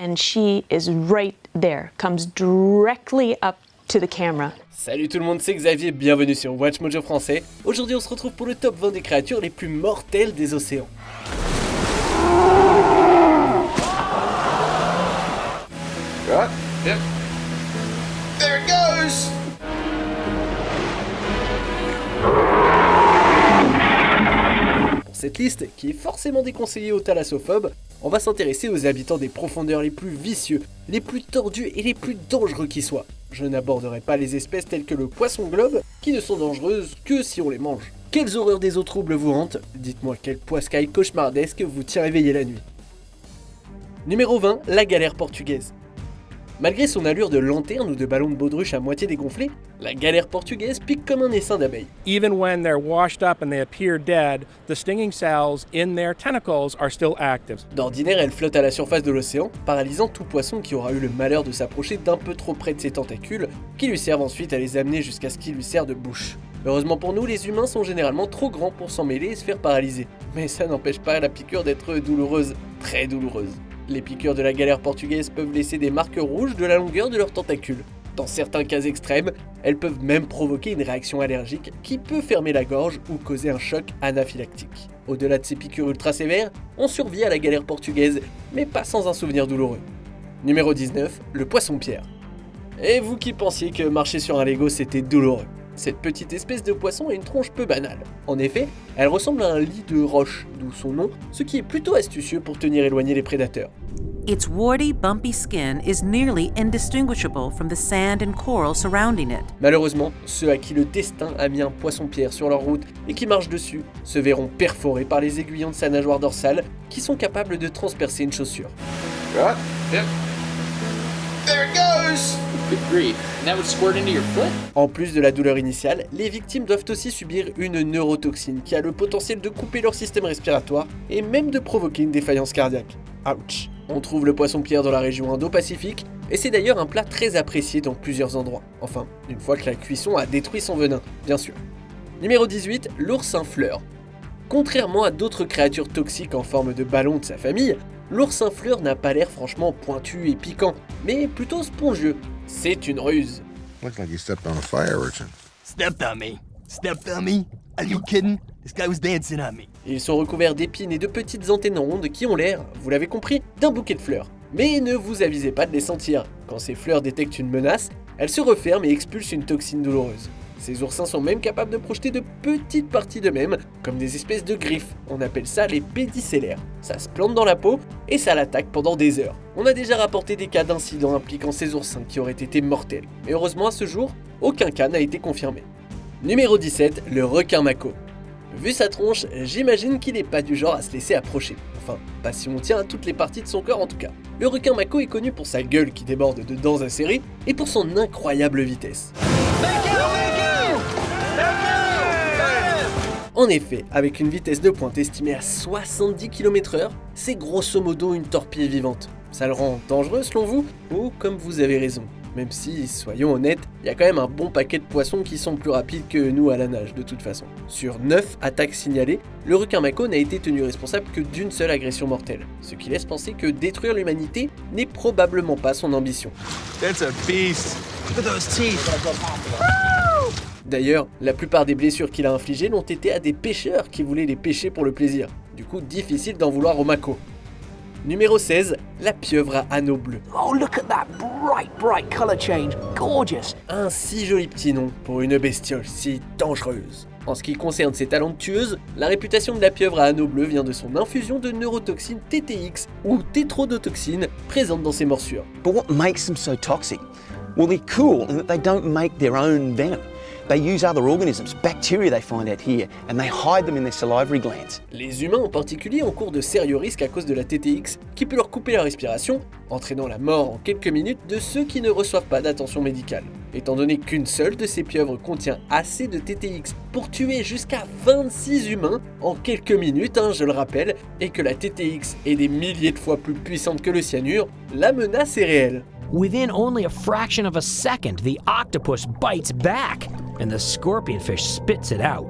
And she is right there, comes directly up to the camera. Salut tout le monde, c'est Xavier, bienvenue sur Watch Mojo français. Aujourd'hui on se retrouve pour le top 20 des créatures les plus mortelles des océans. Right? Yep. There it goes! Pour cette liste, qui est forcément déconseillée aux thalassophobes, on va s'intéresser aux habitants des profondeurs les plus vicieux, les plus tordus et les plus dangereux qui soient. Je n'aborderai pas les espèces telles que le poisson globe, qui ne sont dangereuses que si on les mange. Quelles horreurs des eaux troubles vous hantent? Dites-moi quel poiscaille cauchemardesque vous tient éveillé la nuit. Numéro 20, la galère portugaise. Malgré son allure de lanterne ou de ballon de baudruche à moitié dégonflé, la galère portugaise pique comme un essaim d'abeilles. Even when they're washed up and they appear dead, the stinging cells in their tentacles are still active. D'ordinaire, elle flotte à la surface de l'océan, paralysant tout poisson qui aura eu le malheur de s'approcher d'un peu trop près de ses tentacules, qui lui servent ensuite à les amener jusqu'à ce qu'il lui sert de bouche. Heureusement pour nous, les humains sont généralement trop grands pour s'en mêler et se faire paralyser. Mais ça n'empêche pas la piqûre d'être douloureuse, très douloureuse. Les piqûres de la galère portugaise peuvent laisser des marques rouges de la longueur de leurs tentacules. Dans certains cas extrêmes, elles peuvent même provoquer une réaction allergique qui peut fermer la gorge ou causer un choc anaphylactique. Au-delà de ces piqûres ultra sévères, on survit à la galère portugaise, mais pas sans un souvenir douloureux. Numéro 19, le poisson-pierre. Et vous qui pensiez que marcher sur un Lego c'était douloureux? Cette petite espèce de poisson a une tronche peu banale. En effet, elle ressemble à un lit de roche, d'où son nom, ce qui est plutôt astucieux pour tenir éloigné les prédateurs. Its warty, bumpy skin is nearly indistinguishable from the sand and coral surrounding it. Malheureusement, ceux à qui le destin a mis un poisson-pierre sur leur route et qui marchent dessus se verront perforés par les aiguillons de sa nageoire dorsale qui sont capables de transpercer une chaussure. Right? Yep. There it goes! Good grief. And that would squirt into your foot? En plus de la douleur initiale, les victimes doivent aussi subir une neurotoxine qui a le potentiel de couper leur système respiratoire et même de provoquer une défaillance cardiaque. Ouch! On trouve le poisson-pierre dans la région Indo-Pacifique et c'est d'ailleurs un plat très apprécié dans plusieurs endroits. Enfin, une fois que la cuisson a détruit son venin, bien sûr. Numéro 18, l'oursin-fleur. Contrairement à d'autres créatures toxiques en forme de ballon de sa famille, l'oursin-fleur n'a pas l'air franchement pointu et piquant, mais plutôt spongieux. C'est une ruse. Looks like you stepped on a fire urchin. Stepped on me? Stepped on me? Are you kidding? This guy was dancing on me. Ils sont recouverts d'épines et de petites antennes rondes qui ont l'air, vous l'avez compris, d'un bouquet de fleurs. Mais ne vous avisez pas de les sentir. Quand ces fleurs détectent une menace, elles se referment et expulsent une toxine douloureuse. Ces oursins sont même capables de projeter de petites parties d'eux-mêmes, comme des espèces de griffes. On appelle ça les pédicellaires. Ça se plante dans la peau et ça l'attaque pendant des heures. On a déjà rapporté des cas d'incidents impliquant ces oursins qui auraient été mortels. Mais heureusement à ce jour, aucun cas n'a été confirmé. Numéro 17, le requin mako. Vu sa tronche, j'imagine qu'il n'est pas du genre à se laisser approcher. Enfin, pas si on tient à toutes les parties de son corps en tout cas. Le requin mako est connu pour sa gueule qui déborde de dents acérées et pour son incroyable vitesse. En effet, avec une vitesse de pointe estimée à 70 km/h, c'est grosso modo une torpille vivante. Ça le rend dangereux selon vous? Ou comme vous avez raison? Même si, soyons honnêtes, il y a quand même un bon paquet de poissons qui sont plus rapides que nous à la nage de toute façon. Sur 9 attaques signalées, le requin mako n'a été tenu responsable que d'une seule agression mortelle, ce qui laisse penser que détruire l'humanité n'est probablement pas son ambition. That's a beast. Look at those teeth. D'ailleurs, la plupart des blessures qu'il a infligées l'ont été à des pêcheurs qui voulaient les pêcher pour le plaisir. Du coup, difficile d'en vouloir au mako. Numéro 16, la pieuvre à anneaux bleus. Oh, look at that bright color change. Gorgeous. Un si joli petit nom pour une bestiole si dangereuse. En ce qui concerne ses talents de tueuse, la réputation de la pieuvre à anneaux bleus vient de son infusion de neurotoxine TTX ou tétrodotoxine présente dans ses morsures. But what makes them so toxic? Well, they're cool in that they don't make their own venom. They use other organisms, bacteria they find out here, and they hide them in their salivary glands. Les humains en particulier encourent de sérieux risques à cause de la TTX qui peut leur couper la respiration, entraînant la mort en quelques minutes de ceux qui ne reçoivent pas d'attention médicale. Étant donné qu'une seule de ces pieuvres contient assez de TTX pour tuer jusqu'à 26 humains en quelques minutes, je le rappelle, et que la TTX est des milliers de fois plus puissante que le cyanure, la menace est réelle. Within only a fraction of a second, the octopus bites back, and the scorpionfish spits it out.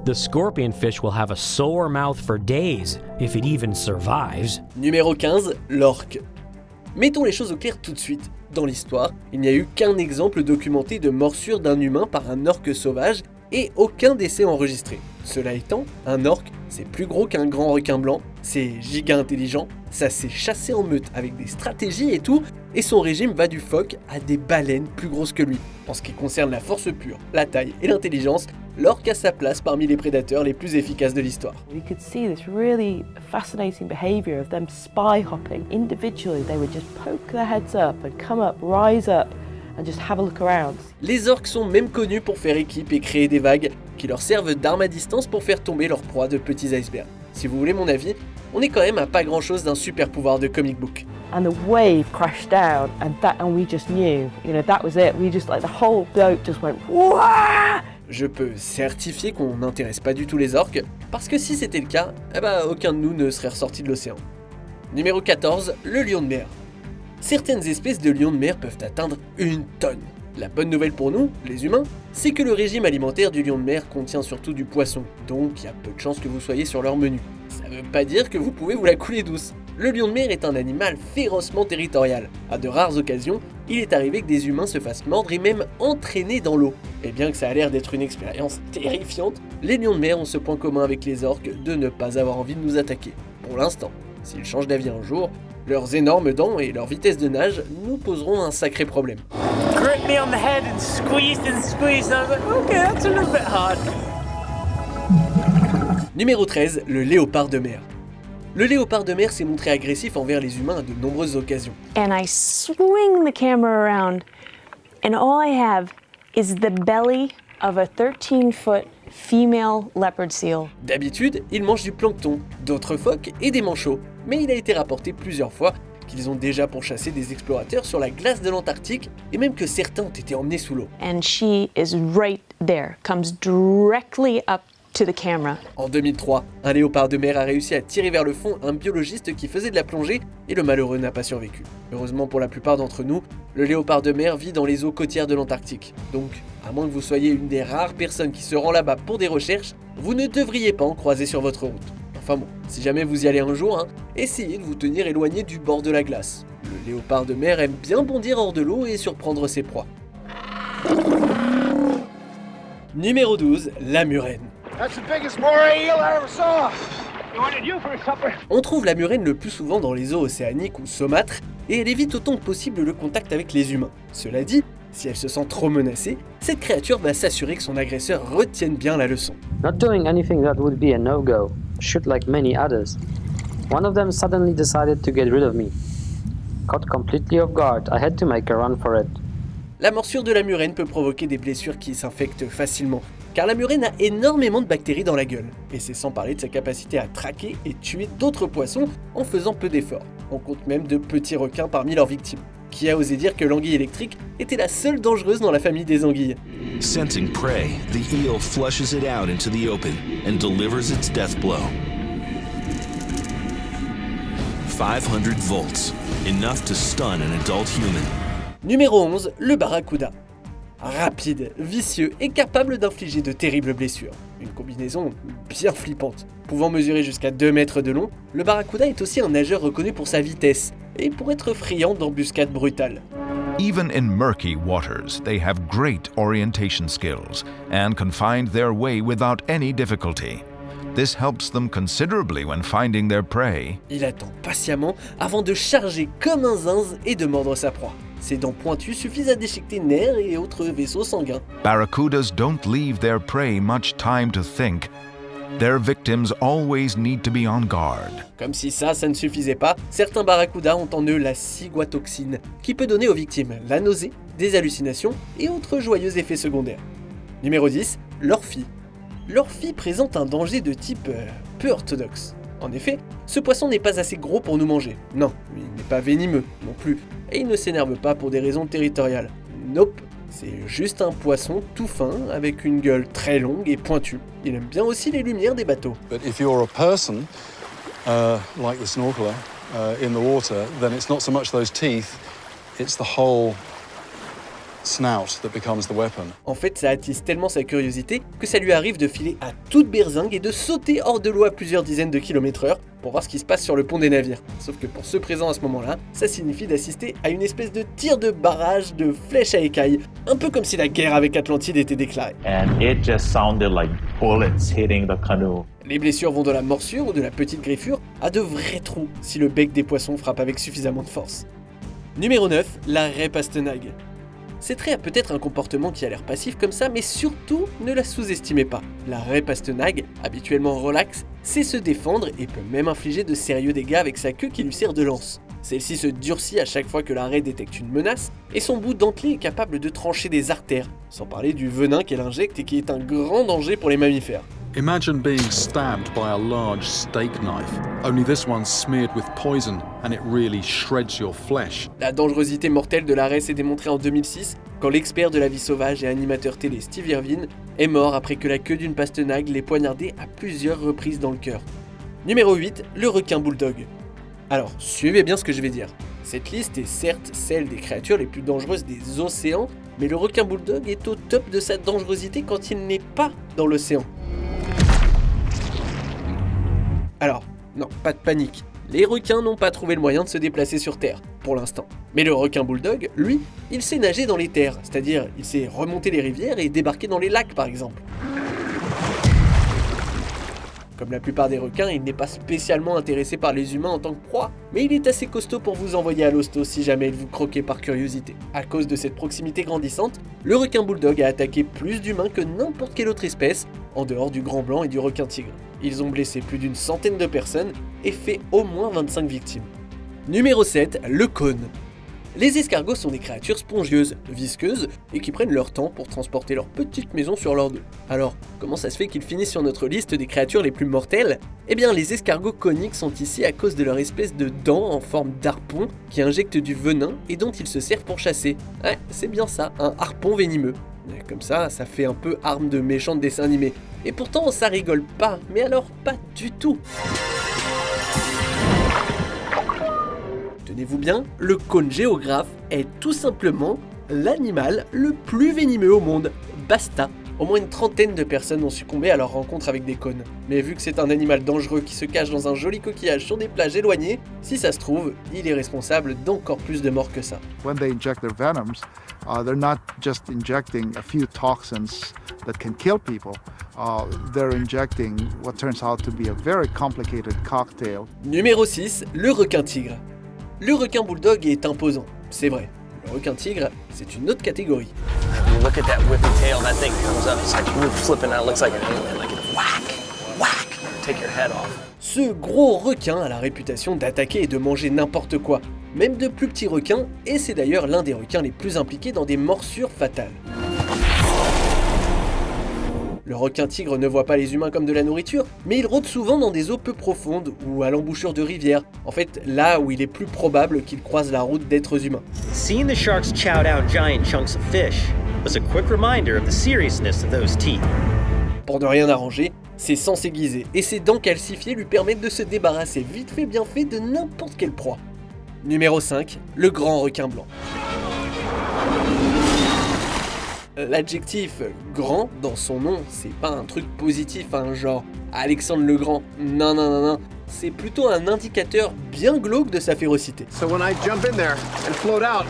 The scorpionfish will have a sore mouth for days, if it even survives. Numéro 15, l'orque. Mettons les choses au clair tout de suite. Dans l'histoire, il n'y a eu qu'un exemple documenté de morsure d'un humain par un orque sauvage et aucun décès enregistré. Cela étant, un orque, c'est plus gros qu'un grand requin blanc, c'est giga intelligent, ça s'est chassé en meute avec des stratégies et tout, et son régime va du phoque à des baleines plus grosses que lui. En ce qui concerne la force pure, la taille et l'intelligence, l'orque a sa place parmi les prédateurs les plus efficaces de l'histoire. We could see this really fascinating behavior of them spy hopping. Individually, they would just poke their heads up and come up, rise up, and just have a look around. Les orques sont même connus pour faire équipe et créer des vagues qui leur servent d'armes à distance pour faire tomber leurs proies de petits icebergs. Si vous voulez mon avis, on est quand même à pas grand chose d'un super pouvoir de comic book. And the wave crashed down, and we just knew, that was it. We just, like, the whole boat just went, Wah! Je peux certifier qu'on n'intéresse pas du tout les orques, parce que si c'était le cas, aucun de nous ne serait ressorti de l'océan. Numéro 14, le lion de mer. Certaines espèces de lions de mer peuvent atteindre 1 tonne. La bonne nouvelle pour nous, les humains, c'est que le régime alimentaire du lion de mer contient surtout du poisson, donc il y a peu de chances que vous soyez sur leur menu. Ça veut pas dire que vous pouvez vous la couler douce. Le lion de mer est un animal férocement territorial. À de rares occasions, il est arrivé que des humains se fassent mordre et même entraîner dans l'eau. Et bien que ça a l'air d'être une expérience terrifiante, les lions de mer ont ce point commun avec les orques de ne pas avoir envie de nous attaquer. Pour l'instant. S'ils changent d'avis un jour, leurs énormes dents et leur vitesse de nage nous poseront un sacré problème. Gripped me on the head and squeezed and squeezed. I was like, okay, that's a little bit hard. Numéro 13, le léopard de mer. Le léopard de mer s'est montré agressif envers les humains à de nombreuses occasions. And I swing the camera around, and all I have is the belly of a 13-foot female leopard seal. D'habitude, ils mangent du plancton, d'autres phoques et des manchots, mais il a été rapporté plusieurs fois qu'ils ont déjà pourchassé des explorateurs sur la glace de l'Antarctique et même que certains ont été emmenés sous l'eau. And she is right there, comes directly up to the camera. En 2003, un léopard de mer a réussi à tirer vers le fond un biologiste qui faisait de la plongée et le malheureux n'a pas survécu. Heureusement pour la plupart d'entre nous, le léopard de mer vit dans les eaux côtières de l'Antarctique. Donc, à moins que vous soyez une des rares personnes qui se rend là-bas pour des recherches, vous ne devriez pas en croiser sur votre route. Enfin bon, si jamais vous y allez un jour, essayez de vous tenir éloigné du bord de la glace. Le léopard de mer aime bien bondir hors de l'eau et surprendre ses proies. Numéro 12, la murène. That's the biggest moray eel I ever saw. On trouve la murène le plus souvent dans les eaux océaniques ou saumâtres, et elle évite autant que possible le contact avec les humains. Cela dit, si elle se sent trop menacée, cette créature va s'assurer que son agresseur retienne bien la leçon. Not doing anything that would be a no-go. Shoot like many others. One of them suddenly decided to get rid of me. Caught completely off guard, I had to make a run for it. La morsure de la murène peut provoquer des blessures qui s'infectent facilement, car la murène a énormément de bactéries dans la gueule, et c'est sans parler de sa capacité à traquer et tuer d'autres poissons en faisant peu d'efforts. On compte même de petits requins parmi leurs victimes. Qui a osé dire que l'anguille électrique était la seule dangereuse dans la famille des anguilles? Sensing prey, the eel flushes it out into the open and delivers its death blow. 500 volts, enough to stun an adult human. Numéro 11, le barracuda. Rapide, vicieux et capable d'infliger de terribles blessures. Une combinaison bien flippante. Pouvant mesurer jusqu'à 2 mètres de long, le barracuda est aussi un nageur reconnu pour sa vitesse et pour être friand d'embuscades brutales. Even in murky waters, they have great orientation skills and can find their way without any difficulty. This helps them considerably when finding their prey. Il attend patiemment avant de charger comme un zinze et de mordre sa proie. Ses dents pointues suffisent à déchiqueter nerfs et autres vaisseaux sanguins. Barracudas don't leave their prey much time to think. Their victims always need to be on guard. Comme si ça ne suffisait pas, certains barracudas ont en eux la ciguatoxine, qui peut donner aux victimes la nausée, des hallucinations et autres joyeux effets secondaires. Numéro 10, l'orphie. L'orphie présente un danger de type peu orthodoxe. En effet, ce poisson n'est pas assez gros pour nous manger. Non, il n'est pas venimeux non plus, et il ne s'énerve pas pour des raisons territoriales. Nope, c'est juste un poisson tout fin avec une gueule très longue et pointue. Il aime bien aussi les lumières des bateaux. But if you're a person, like the snorkeler, in the water, then it's not so much those teeth, it's the whole snout that becomes the weapon. En fait, ça attise tellement sa curiosité que ça lui arrive de filer à toute berzingue et de sauter hors de l'eau à plusieurs dizaines de km/h pour voir ce qui se passe sur le pont des navires. Sauf que pour ceux présents à ce moment-là, ça signifie d'assister à une espèce de tir de barrage de flèches à écailles, un peu comme si la guerre avec Atlantide était déclarée. And it just sounded like bullets hitting the canoe. Les blessures vont de la morsure ou de la petite griffure à de vrais trous si le bec des poissons frappe avec suffisamment de force. Numéro 9, la raie pastenague. Cette raie a peut-être un comportement qui a l'air passif comme ça, mais surtout ne la sous-estimez pas. La raie pastenague, habituellement relaxe, sait se défendre et peut même infliger de sérieux dégâts avec sa queue qui lui sert de lance. Celle-ci se durcit à chaque fois que la raie détecte une menace, et son bout dentelé est capable de trancher des artères, sans parler du venin qu'elle injecte et qui est un grand danger pour les mammifères. Imagine being stabbed by a large steak knife, only this one's smeared with poison and it really shreds your flesh. La dangerosité mortelle de la raie s'est démontrée en 2006, quand l'expert de la vie sauvage et animateur télé Steve Irwin est mort après que la queue d'une pastenague l'ait poignardé à plusieurs reprises dans le cœur. Numéro 8, le requin bulldog. Alors, suivez bien ce que je vais dire. Cette liste est certes celle des créatures les plus dangereuses des océans, mais le requin bulldog est au top de sa dangerosité quand il n'est pas dans l'océan. Alors, non, pas de panique. Les requins n'ont pas trouvé le moyen de se déplacer sur Terre, pour l'instant. Mais le requin bulldog, lui, il sait nager dans les terres, c'est-à-dire il sait remonter les rivières et débarquer dans les lacs par exemple. Comme la plupart des requins, il n'est pas spécialement intéressé par les humains en tant que proie, mais il est assez costaud pour vous envoyer à l'hosto si jamais il vous croquait par curiosité. À cause de cette proximité grandissante, le requin bulldog a attaqué plus d'humains que n'importe quelle autre espèce, en dehors du grand blanc et du requin tigre. Ils ont blessé plus d'une centaine de personnes et fait au moins 25 victimes. Numéro 7, le cône. Les escargots sont des créatures spongieuses, visqueuses, et qui prennent leur temps pour transporter leur petite maison sur leur dos. Alors, comment ça se fait qu'ils finissent sur notre liste des créatures les plus mortelles ? Eh bien, les escargots coniques sont ici à cause de leur espèce de dents en forme d'harpon qui injectent du venin et dont ils se servent pour chasser. Ouais, c'est bien ça, un harpon venimeux. Comme ça fait un peu arme de méchant de dessin animé. Et pourtant, ça rigole pas, mais alors pas du tout. Tenez-vous bien, le cône géographe est tout simplement l'animal le plus venimeux au monde. Basta. Au moins une trentaine de personnes ont succombé à leur rencontre avec des cônes. Mais vu que c'est un animal dangereux qui se cache dans un joli coquillage sur des plages éloignées, si ça se trouve, il est responsable d'encore plus de morts que ça. When they inject their venoms, they're not just injecting a few toxins that can kill people. They're injecting what turns out to be a very complicated cocktail. Numéro 6, le requin tigre. Le requin bulldog est imposant, c'est vrai. Le requin tigre, c'est une autre catégorie. You look at that whippy tail, that thing comes up, it's like you're flipping out, it looks like an alien, like whack, whack, take your head off. Ce gros requin a la réputation d'attaquer et de manger n'importe quoi, même de plus petits requins, et c'est d'ailleurs l'un des requins les plus impliqués dans des morsures fatales. Le requin tigre ne voit pas les humains comme de la nourriture, mais il rôde souvent dans des eaux peu profondes ou à l'embouchure de rivières, en fait là où il est plus probable qu'il croise la route d'êtres humains. Seeing the sharks chow down giant chunks of fish was a quick reminder of the seriousness of those teeth. Pour ne rien arranger, ses sangs aiguisés et ses dents calcifiées lui permettent de se débarrasser vite fait bien fait de n'importe quelle proie. Numéro 5, le grand requin blanc. L'adjectif grand dans son nom, c'est pas un truc positif, hein, genre Alexandre le Grand. Non. C'est plutôt un indicateur bien glauque de sa férocité. So when I jump in there and float out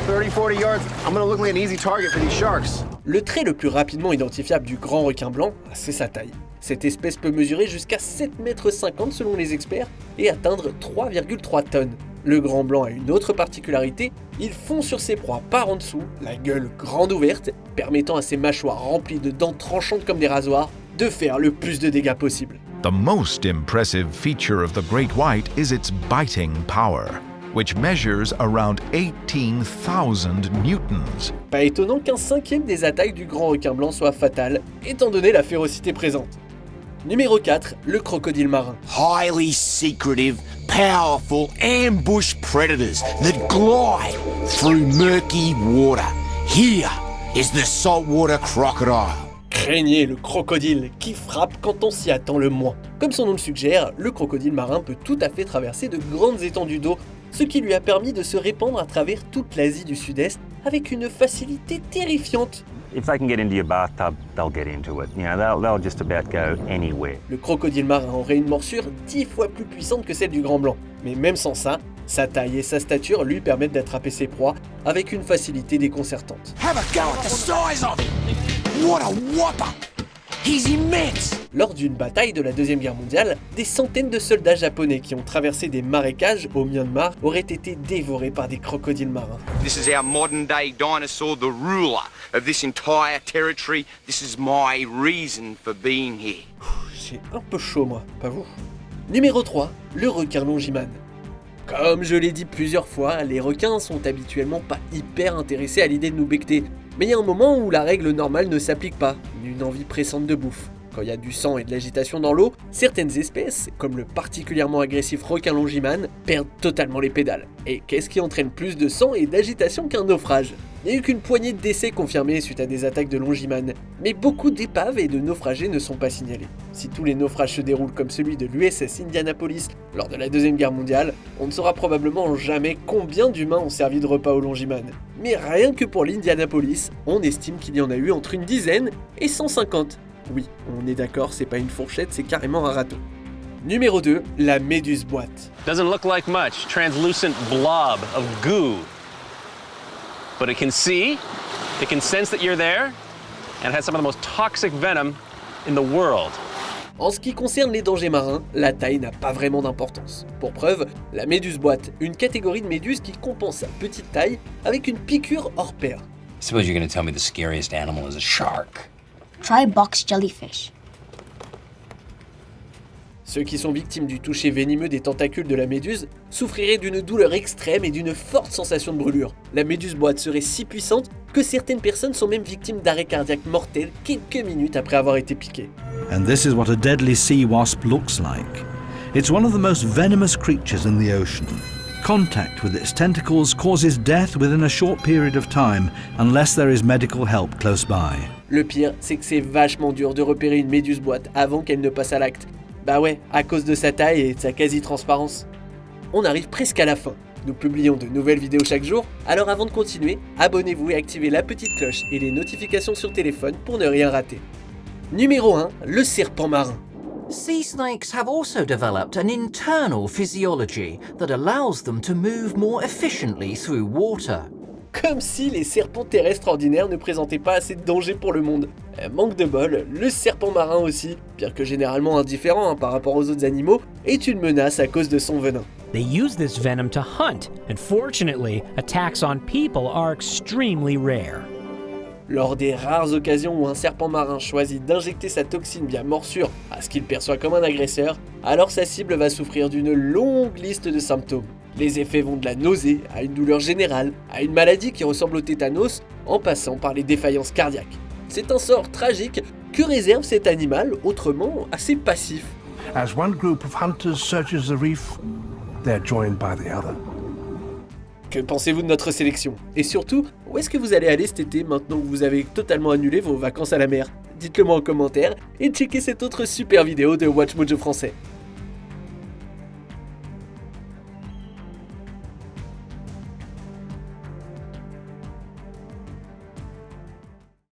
30-40 yards, I'm gonna look like an easy target for these sharks. Le trait le plus rapidement identifiable du grand requin blanc, c'est sa taille. Cette espèce peut mesurer jusqu'à 7,50 m selon les experts et atteindre 3,3 tonnes. Le grand blanc a une autre particularité, il fond sur ses proies par en dessous, la gueule grande ouverte, permettant à ses mâchoires remplies de dents tranchantes comme des rasoirs de faire le plus de dégâts possible. The most impressive feature of the great white is its biting power, which measures around 18,000 newtons. Pas étonnant qu'un cinquième des attaques du grand requin blanc soit fatale, étant donné la férocité présente. Numéro 4, le crocodile marin. Highly secretive, powerful ambush predators that glide through murky water. Here is the saltwater crocodile. Craignez le crocodile qui frappe quand on s'y attend le moins. Comme son nom le suggère, le crocodile marin peut tout à fait traverser de grandes étendues d'eau, ce qui lui a permis de se répandre à travers toute l'Asie du Sud-Est avec une facilité terrifiante. if they can get into your bathtub, they'll get into it. You know, they'll just about go anywhere. Le crocodile marin aurait une morsure 10 fois plus puissante que celle du grand blanc. Mais même sans ça, sa taille et sa stature lui permettent d'attraper ses proies avec une facilité déconcertante. Have a go at the size of him! What a whopper! He's immense! Lors d'une bataille de la Deuxième Guerre mondiale, des centaines de soldats japonais qui ont traversé des marécages au Myanmar auraient été dévorés par des crocodiles marins. This is our modern-day dinosaur, the ruler of this entire territory. This is my reason for being here. J'ai un peu chaud moi, pas vous? Numéro 3, le requin longimane. Comme je l'ai dit plusieurs fois, les requins sont habituellement pas hyper intéressés à l'idée de nous becqueter. Mais il y a un moment où la règle normale ne s'applique pas, une envie pressante de bouffe. Quand il y a du sang et de l'agitation dans l'eau, certaines espèces, comme le particulièrement agressif requin longimane, perdent totalement les pédales. Et qu'est-ce qui entraîne plus de sang et d'agitation qu'un naufrage? Il n'y a eu qu'une poignée de décès confirmés suite à des attaques de longimane, mais beaucoup d'épaves et de naufragés ne sont pas signalés. Si tous les naufrages se déroulent comme celui de l'USS Indianapolis lors de la Deuxième Guerre mondiale, on ne saura probablement jamais combien d'humains ont servi de repas aux longimane. Mais rien que pour l'Indianapolis, on estime qu'il y en a eu entre une dizaine et 150. Oui, on est d'accord, c'est pas une fourchette, c'est carrément un râteau. Numéro 2, la méduse boîte. Doesn't look like much, translucent blob of goo. But it can see, it can sense that you're there, and it has some of the most toxic venom in the world. En ce qui concerne les dangers marins, la taille n'a pas vraiment d'importance. Pour preuve, la méduse boîte, une catégorie de méduses qui compense sa petite taille avec une piqûre hors pair. Suppose you're going to tell me the scariest animal is a shark. Try box jellyfish. Ceux qui sont victimes du toucher venimeux des tentacules de la méduse souffriraient d'une douleur extrême et d'une forte sensation de brûlure. La méduse boîte serait si puissante que certaines personnes sont même victimes d'arrêt cardiaque mortel quelques minutes après avoir été piquées. And this is what a deadly sea wasp looks like. It's one of the most venomous creatures in the ocean. Contact with its tentacles causes death within a short period of time unless there is medical help close by. Le pire, c'est que c'est vachement dur de repérer une méduse boîte avant qu'elle ne passe à l'acte. Bah ouais, à cause de sa taille et de sa quasi-transparence. On arrive presque à la fin. Nous publions de nouvelles vidéos chaque jour, alors avant de continuer, abonnez-vous et activez la petite cloche et les notifications sur téléphone pour ne rien rater. Numéro 1, le serpent marin. Sea snakes have also developed an internal physiology that allows them to move more efficiently through water. Comme si les serpents terrestres ordinaires ne présentaient pas assez de danger pour le monde. Manque de bol, le serpent marin aussi, bien que généralement indifférent par rapport aux autres animaux, est une menace à cause de son venin. They use this venom to hunt, and fortunately, attacks on people are extremely rare. Lors des rares occasions où un serpent marin choisit d'injecter sa toxine via morsure à ce qu'il perçoit comme un agresseur, alors sa cible va souffrir d'une longue liste de symptômes. Les effets vont de la nausée à une douleur générale, à une maladie qui ressemble au tétanos, en passant par les défaillances cardiaques. C'est un sort tragique que réserve cet animal, autrement assez passif. As one group of hunters searches the reef, they're joined by the other. Que pensez-vous de notre sélection? Et surtout, où est-ce que vous allez aller cet été maintenant que vous avez totalement annulé vos vacances à la mer? Dites-le moi en commentaire et checkez cette autre super vidéo de Watch Mojo français.